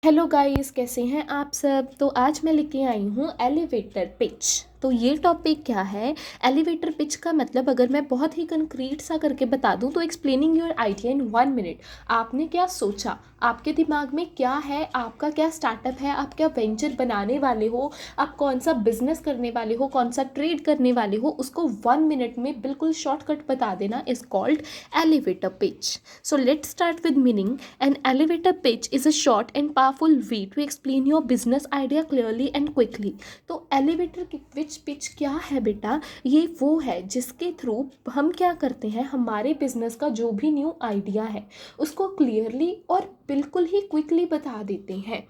Hello guys, कैसे हैं आप सब। तो आज मैं लेके आई हूँ एलिवेटर पिच। तो ये टॉपिक क्या है। एलिवेटर पिच का मतलब अगर मैं बहुत ही कंक्रीट सा करके बता दूँ तो explaining your idea in 1 minute. आपने क्या सोचा, आपके दिमाग में क्या है, आपका क्या स्टार्टअप है, आप क्या वेंचर बनाने वाले हो, आप कौन सा बिजनेस करने वाले हो, कौन सा ट्रेड करने वाले हो, उसको 1 मिनट में बिल्कुल शॉर्टकट बता देना is called elevator pitch. So let's start with meaning. An elevator pitch is a short and powerful way to explain your business idea clearly and quickly. तो एलिवेटर पिच क्या है बेटा, ये वो है जिसके थ्रू हम क्या करते हैं, हमारे बिजनेस का जो भी न्यू आइडिया है उसको क्लियरली और बिल्कुल ही क्विकली बता देते हैं।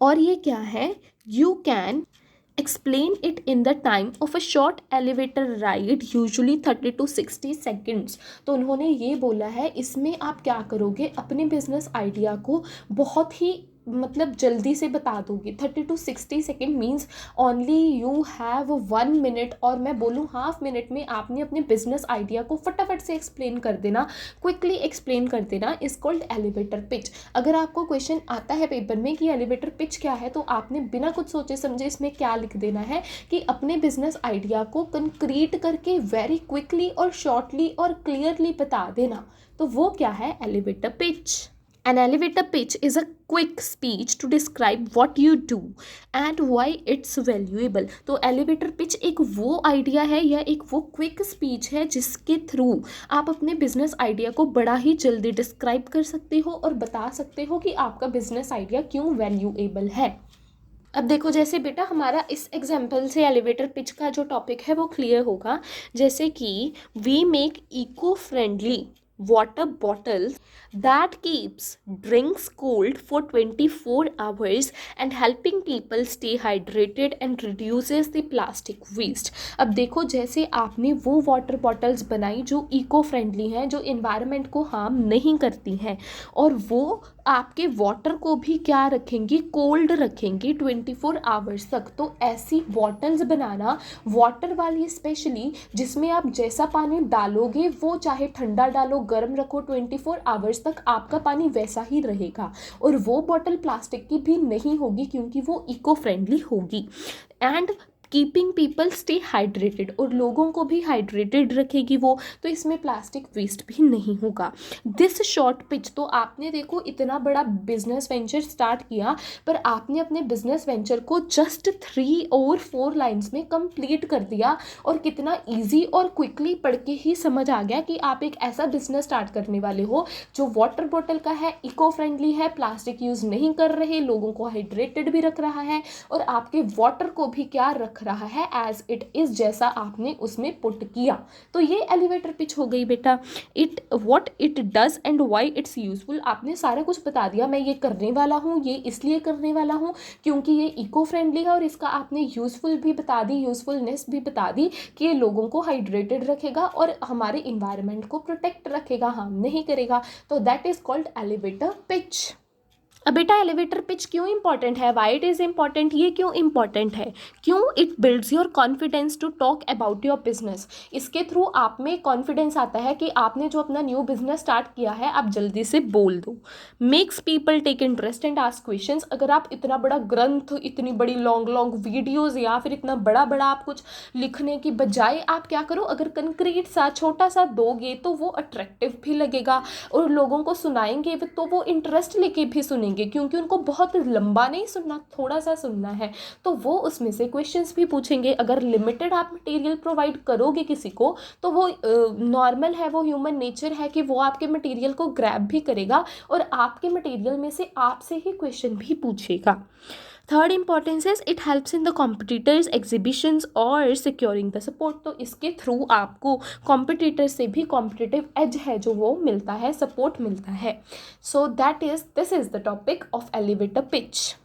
और ये क्या है, you can explain it in the time of a short elevator ride usually 30 to 60 seconds। तो उन्होंने ये बोला है इसमें आप क्या करोगे, अपने बिजनेस आइडिया को बहुत ही मतलब जल्दी से बता दोगे। 30 to 60 second means only you have 1 minute, और मैं बोलूँ हाफ मिनट में आपने अपने बिजनेस आइडिया को फटाफट से एक्सप्लेन कर देना, क्विकली एक्सप्लेन कर देना इज कॉल्ड एलिवेटर पिच। अगर आपको क्वेश्चन आता है पेपर में कि एलिवेटर पिच क्या है, तो आपने बिना कुछ सोचे समझे इसमें क्या लिख देना है कि अपने बिजनेस आइडिया को कंक्रीट करके वेरी क्विकली और शॉर्टली और क्लियरली बता देना। तो वो क्या है, elevator pitch. An elevator pitch is a quick speech to describe what you do and why it's valuable। तो elevator pitch एक वो आइडिया है या एक वो क्विक स्पीच है जिसके थ्रू आप अपने बिजनेस आइडिया को बड़ा ही जल्दी डिस्क्राइब कर सकते हो और बता सकते हो कि आपका बिजनेस आइडिया क्यों वैल्यूएबल है। अब देखो, जैसे बेटा हमारा इस एग्जाम्पल से एलिवेटर पिच का जो टॉपिक है वो क्लियर होगा। जैसे कि we make eco friendly water bottles that keeps drinks cold for 24 hours and helping people stay hydrated and reduces the plastic waste। अब देखो, जैसे आपने वो वाटर बॉटल्स बनाई जो इको फ्रेंडली हैं, जो इन्वायरमेंट को हार्म नहीं करती हैं, और वो आपके वाटर को भी क्या रखेंगी, कोल्ड रखेंगी 24 आवर्स तक। तो ऐसी बॉटल्स बनाना, वाटर वाली स्पेशली, जिसमें आप जैसा पानी डालोगे वो चाहे ठंडा डालो गर्म रखो 24 आवर्स तक आपका पानी वैसा ही रहेगा, और वो बॉटल प्लास्टिक की भी नहीं होगी क्योंकि वो इको फ्रेंडली होगी। And keeping people stay hydrated, और लोगों को भी हाइड्रेटेड रखेगी वो, तो इसमें प्लास्टिक वेस्ट भी नहीं होगा। दिस शॉर्ट पिच, तो आपने देखो इतना बड़ा बिजनेस वेंचर स्टार्ट किया, पर आपने अपने बिजनेस वेंचर को जस्ट 3 और 4 लाइन्स में कंप्लीट कर दिया, और कितना ईजी और क्विकली पढ़ के ही समझ आ गया कि आप एक ऐसा बिजनेस स्टार्ट करने वाले हो जो वाटर बॉटल का है, इको फ्रेंडली है, प्लास्टिक यूज़ नहीं कर रहे, लोगों को हाइड्रेटेड भी रख रहा है, और आपके वाटर को भी क्या रख रहा है, एज इट इज, जैसा आपने उसमें पुट किया। तो ये एलिवेटर पिच हो गई बेटा। It what it does and why it's useful, आपने सारा कुछ बता दिया। मैं ये करने वाला हूँ, ये इसलिए करने वाला हूँ क्योंकि ये इको फ्रेंडली है, और इसका आपने यूजफुल भी बता दी, यूजफुलनेस भी बता दी कि ये लोगों को हाइड्रेटेड रखेगा और हमारे इन्वायरमेंट को प्रोटेक्ट रखेगा, हार्म नहीं करेगा। तो that is called elevator pitch. अब बेटा एलिवेटर पिच क्यों इंपॉर्टेंट है, वाई इट इज़ इंपॉर्टेंट, ये क्यों इंपॉर्टेंट है, क्यों it builds your confidence to talk about your business. इसके थ्रू आप में कॉन्फिडेंस आता है कि आपने जो अपना न्यू बिजनेस स्टार्ट किया है आप जल्दी से बोल दो। Makes people take interest and ask questions. अगर आप इतना बड़ा ग्रंथ, इतनी बड़ी लॉन्ग लॉन्ग वीडियोज या फिर इतना बड़ा बड़ा आप कुछ लिखने की बजाय आप क्या करो, अगर कंक्रीट सा छोटा सा दोगे तो वो अट्रैक्टिव भी लगेगा, और लोगों को सुनाएंगे तो वो इंटरेस्ट लेके भी सुनेंगे, क्योंकि उनको बहुत लंबा नहीं सुनना, थोड़ा सा सुनना है, तो वो उसमें से क्वेश्चंस भी पूछेंगे। अगर लिमिटेड आप मटेरियल प्रोवाइड करोगे किसी को, तो वो नॉर्मल है, वो ह्यूमन नेचर है कि वो आपके मटेरियल को ग्रैब भी करेगा और आपके मटेरियल में से आपसे ही क्वेश्चन भी पूछेगा। Third importance is it helps in the competitors exhibitions और सिक्योरिंग द सपोर्ट। तो इसके थ्रू आपको कॉम्पिटिटर से भी कॉम्पिटिटिव एज है जो वो मिलता है, सपोर्ट मिलता है। So that is this is the topic of elevator pitch.